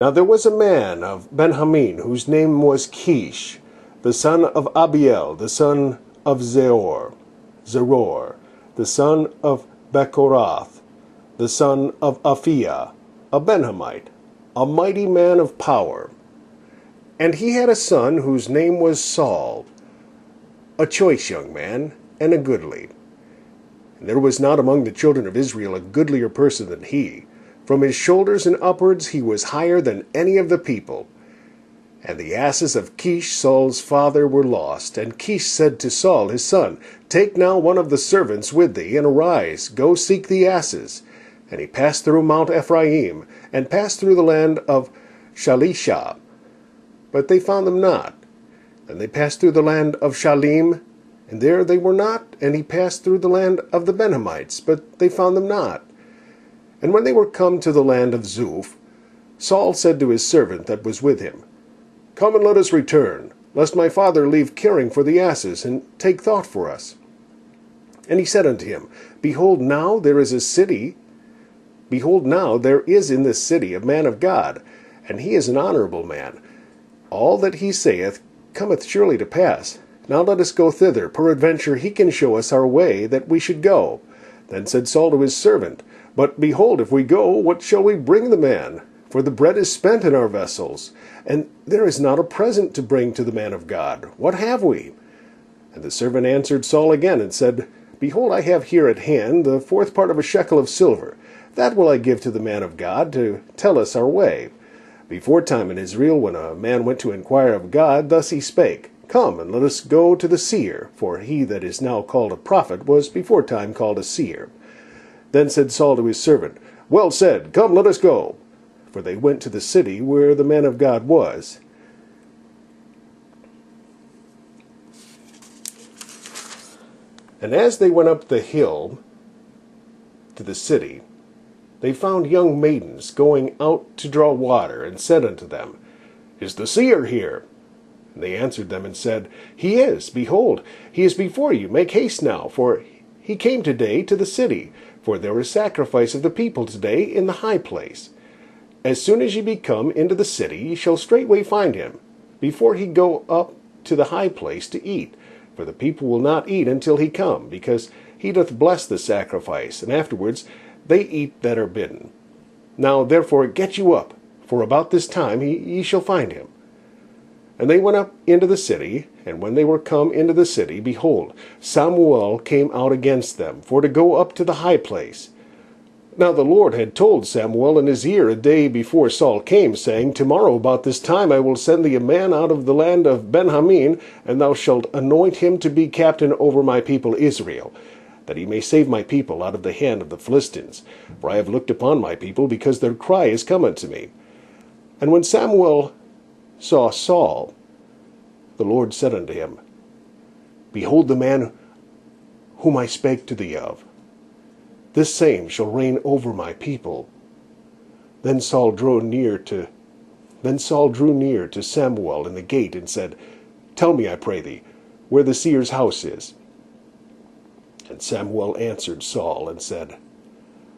Now there was a man of Benjamite, whose name was Kish, the son of Abiel, the son of Zeror, the son of Bechorath, the son of Aphiah, a Benjamite, a mighty man of power. And he had a son whose name was Saul, a choice young man, and a goodly. And there was not among the children of Israel a goodlier person than he. From his shoulders and upwards he was higher than any of the people. And the asses of Kish, Saul's father, were lost. And Kish said to Saul his son, Take now one of the servants with thee, and arise, go seek the asses. And he passed through Mount Ephraim, and passed through the land of Shalisha. But they found them not. And they passed through the land of Shalim, and there they were not. And he passed through the land of the Benjamites, but they found them not. And when they were come to the land of Zuph, Saul said to his servant that was with him, Come and let us return, lest my father leave caring for the asses, and take thought for us. And he said unto him, Behold, now there is in this city a man of God, and he is an honorable man. All that he saith cometh surely to pass. Now let us go thither, peradventure he can show us our way that we should go. Then said Saul to his servant, But behold, if we go, what shall we bring the man? For the bread is spent in our vessels, and there is not a present to bring to the man of God. What have we? And the servant answered Saul again, and said, Behold, I have here at hand the fourth part of a shekel of silver. That will I give to the man of God, to tell us our way. Beforetime in Israel, when a man went to inquire of God, thus he spake, Come, and let us go to the seer, for he that is now called a prophet was beforetime called a seer. Then said Saul to his servant, Well said, come, let us go. For they went to the city where the man of God was. And as they went up the hill to the city, they found young maidens going out to draw water, and said unto them, Is the seer here? And they answered them and said, He is. Behold, he is before you. Make haste now, for he came today to the city. For there is sacrifice of the people today in the high place. As soon as ye be come into the city, ye shall straightway find him, before he go up to the high place to eat. For the people will not eat until he come, because he doth bless the sacrifice, and afterwards they eat that are bidden. Now therefore get you up, for about this time ye shall find him. And they went up into the city, and when they were come into the city, behold, Samuel came out against them, for to go up to the high place. Now the Lord had told Samuel in his ear a day before Saul came, saying, Tomorrow about this time I will send thee a man out of the land of Benjamin, and thou shalt anoint him to be captain over my people Israel, that he may save my people out of the hand of the Philistines. For I have looked upon my people, because their cry is come unto me. And when Samuel saw Saul, the Lord said unto him, Behold the man whom I spake to thee of. This same shall reign over my people. Then Saul drew near to Samuel in the gate, and said, Tell me, I pray thee, where the seer's house is. And Samuel answered Saul, and said,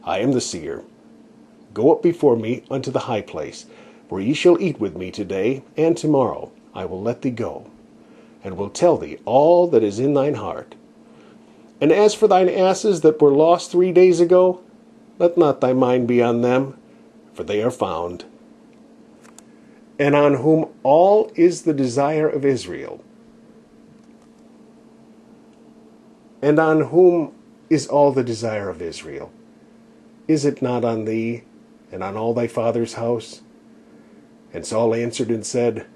I am the seer. Go up before me unto the high place, for ye shall eat with me today, and tomorrow I will let thee go, and will tell thee all that is in thine heart. And as for thine asses that were lost 3 days ago, let not thy mind be on them, for they are found. And on whom all is the desire of Israel? And on whom is all the desire of Israel? Is it not on thee, and on all thy father's house? And Saul answered and said,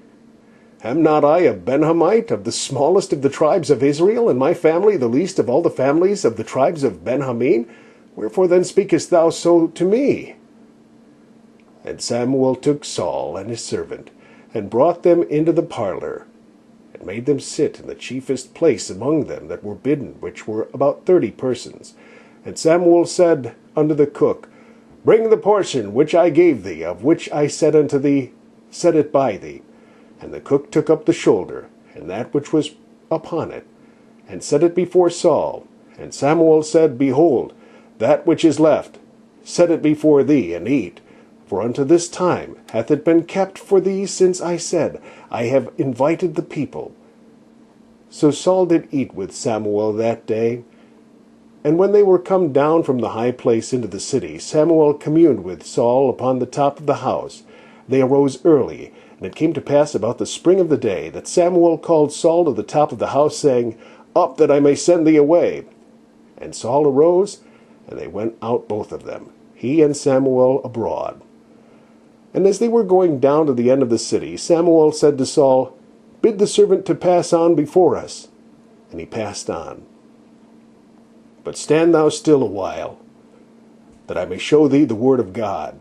Am not I a Benjamite, of the smallest of the tribes of Israel, and my family the least of all the families of the tribes of Benjamin? Wherefore then speakest thou so to me? And Samuel took Saul and his servant, and brought them into the parlor, and made them sit in the chiefest place among them that were bidden, which were about 30 persons. And Samuel said unto the cook, Bring the portion which I gave thee, of which I said unto thee, Set it by thee. And the cook took up the shoulder, and that which was upon it, and set it before Saul. And Samuel said, Behold, that which is left, set it before thee, and eat. For unto this time hath it been kept for thee, since I said, I have invited the people. So Saul did eat with Samuel that day. And when they were come down from the high place into the city, Samuel communed with Saul upon the top of the house. They arose early, and it came to pass about the spring of the day, that Samuel called Saul to the top of the house, saying, Up, that I may send thee away. And Saul arose, and they went out both of them, he and Samuel abroad. And as they were going down to the end of the city, Samuel said to Saul, Bid the servant to pass on before us. And he passed on. But stand thou still a while, that I may show thee the word of God.